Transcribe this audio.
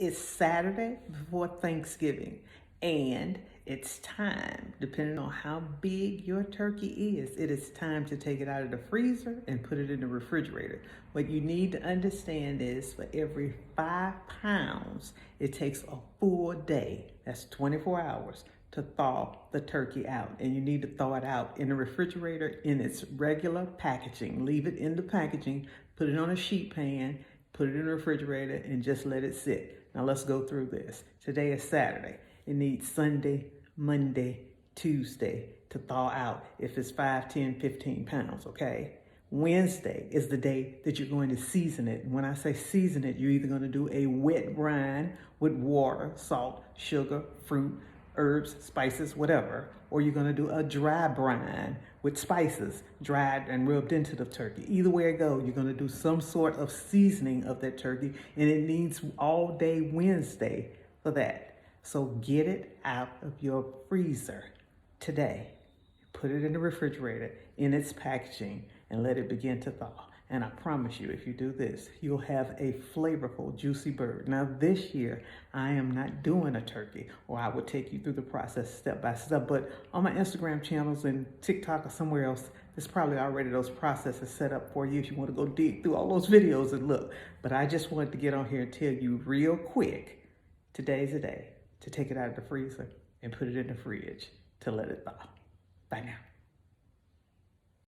It's Saturday before Thanksgiving, and it's time, depending on how big your turkey is, it is time to take it out of the freezer and put it in the refrigerator. What you need to understand is for every 5 pounds, it takes a full day, that's 24 hours, to thaw the turkey out. And you need to thaw it out in the refrigerator in its regular packaging. Leave it in the packaging, put it on a sheet pan, put it in the refrigerator, and just let it sit. Now let's go through this. Today is Saturday. It needs Sunday, Monday, Tuesday to thaw out if it's 5, 10, 15 pounds, okay? Wednesday is the day that you're going to season it. And when I say season it, you're either going to do a wet brine with water, salt, sugar, fruit, herbs, spices, whatever, or you're going to do a dry brine with spices, dried and rubbed into the turkey. Either way it goes, you're going to do some sort of seasoning of that turkey, and it needs all day Wednesday for that. So get it out of your freezer today. Put it in the refrigerator in its packaging and let it begin to thaw. And I promise you, if you do this, you'll have a flavorful, juicy bird. Now this year, I am not doing a turkey, or I would take you through the process step by step. But on my Instagram channels and TikTok or somewhere else, there's probably already those processes set up for you if you want to go dig through all those videos and look. But I just wanted to get on here and tell you real quick, today's the day to take it out of the freezer and put it in the fridge to let it thaw. Bye now.